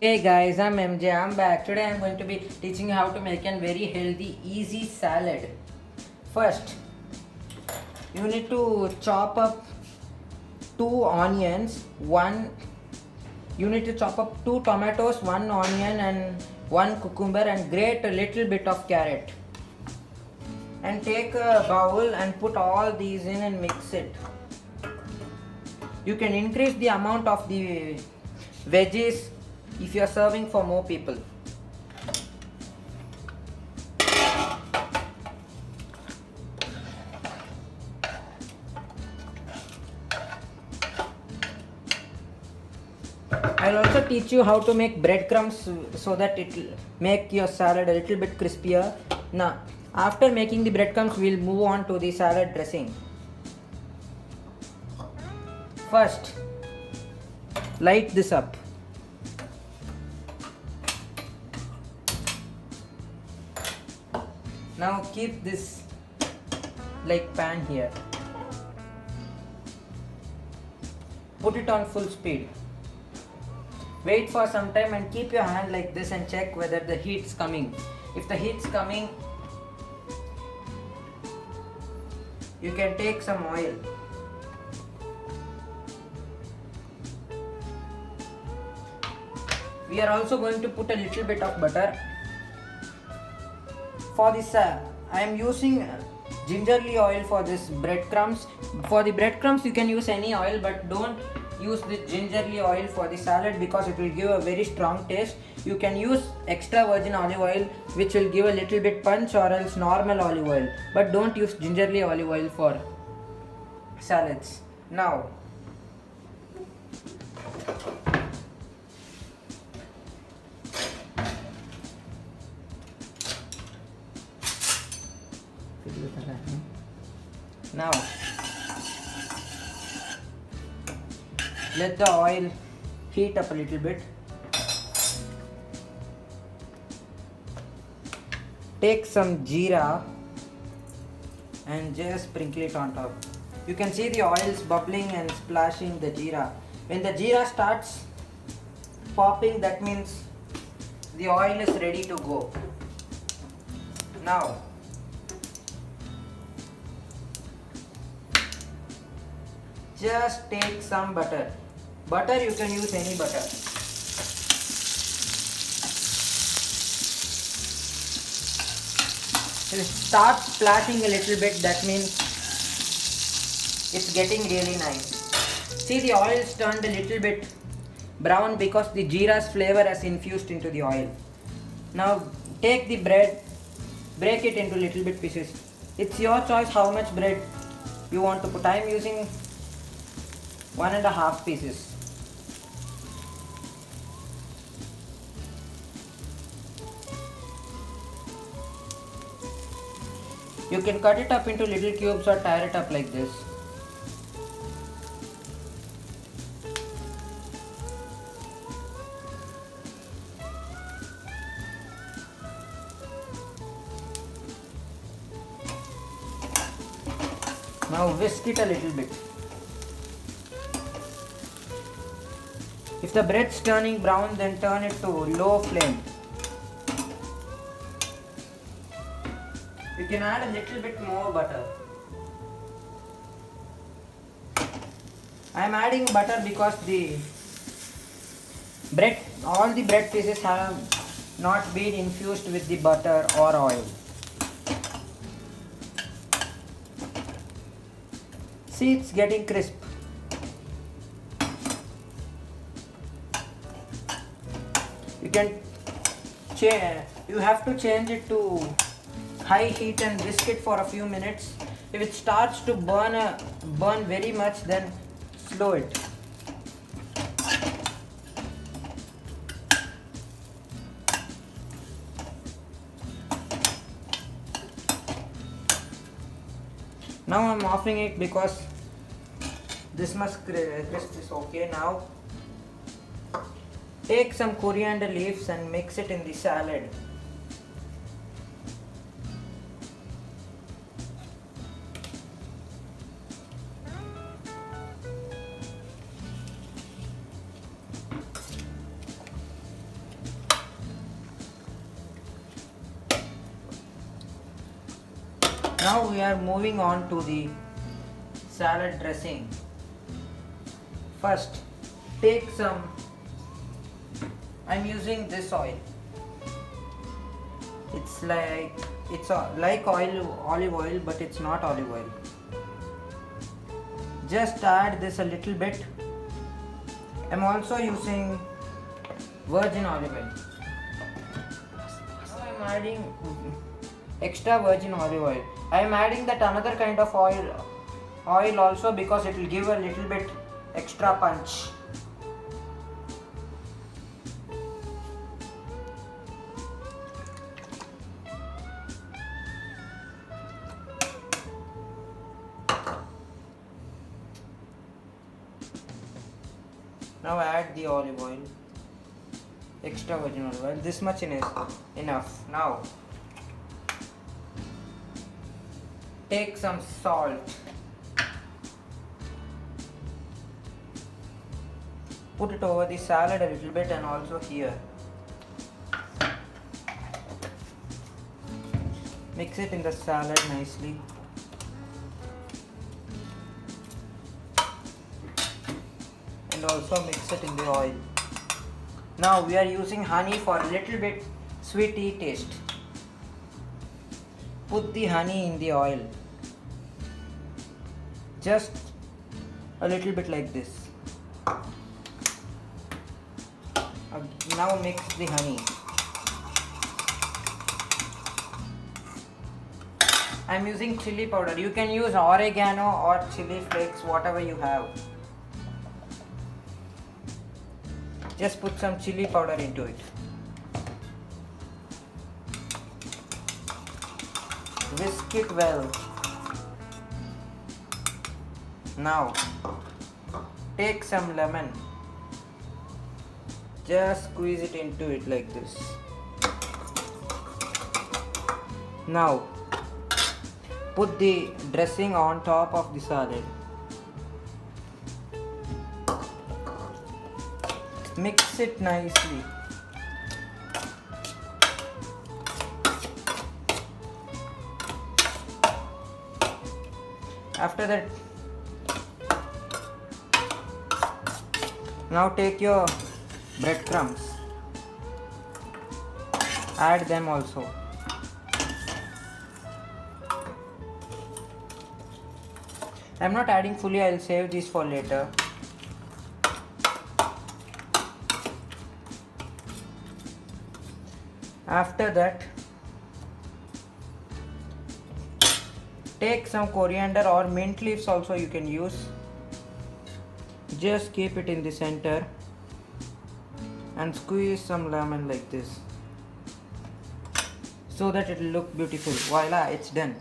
Hey guys, I'm MJ. I'm back. Today I'm going to be teaching you how to make a very healthy, easy salad. First, you need to chop up two onions, one you need to chop up two tomatoes, one onion and one cucumber and grate a little bit of carrot. And take a bowl and put all these in and mix it. You can increase the amount of the veggies if you are serving for more people. I'll also teach you how to make breadcrumbs so that it will make your salad a little bit crispier. Now, after making the breadcrumbs, we'll move on to the salad dressing. First, light this up. Now keep this like pan here. Put it on full speed. Wait for some time and keep your hand like this and check whether the heat's coming. If the heat's coming, you can take some oil. We are also going to put a little bit of butter. For this, I am using gingerly oil for this breadcrumbs. For the breadcrumbs, you can use any oil, but don't use the gingerly oil for the salad because it will give a very strong taste. You can use extra virgin olive oil, which will give a little bit punch, or else normal olive oil, but don't use gingerly olive oil for salads. Now, now let the oil heat up a little bit. Take some jeera and just sprinkle it on top. You can see the oils bubbling and splashing the jeera. When the jeera starts popping, that means the oil is ready to go. Now, just take some butter. Butter, you can use any butter. It starts splashing a little bit, that means it's getting really nice. See, the oil's turned a little bit brown because the jeera's flavor has infused into the oil. Now take the bread, break it into little bit pieces. It's your choice how much bread you want to put. I am using 1.5 pieces. You can cut it up into little cubes or tear it up like this. Now whisk it a little bit. If the bread's turning brown, then turn it to low flame. You can add a little bit more butter. I am adding butter because all the bread pieces have not been infused with the butter or oil. See, it's getting crisp. You have to change it to high heat and whisk it for a few minutes. If it starts to burn very much, then slow it. Now I'm offing it because this much crisp is okay. Now take some coriander leaves and mix it in the salad. Now we are moving on to the salad dressing. First, take some, I'm using this oil. It's like olive oil, but it's not olive oil. Just add this a little bit. I'm also using virgin olive oil. Now I'm adding extra virgin olive oil. I'm adding that another kind of oil also because it will give a little bit extra punch. Now add the olive oil, extra virgin olive oil. This much is enough. Now take some salt. Put it over the salad a little bit and also here. Mix it in the salad nicely. And also mix it in the oil. Now we are using honey for a little bit sweety taste. Put the honey in the oil. Just a little bit like this. Now mix the honey. I'm using chili powder. You can use oregano or chili flakes, whatever you have. Just put some chili powder into it. Whisk it well. Now take some lemon. Just squeeze it into it like this. Now put the dressing on top of the salad. Mix it nicely. After that, now take your breadcrumbs. Add them also. I'm not adding fully, I'll save these for later. After that, take some coriander or mint leaves also you can use. Just keep it in the center and squeeze some lemon like this so that it will look beautiful. Voila, it's done.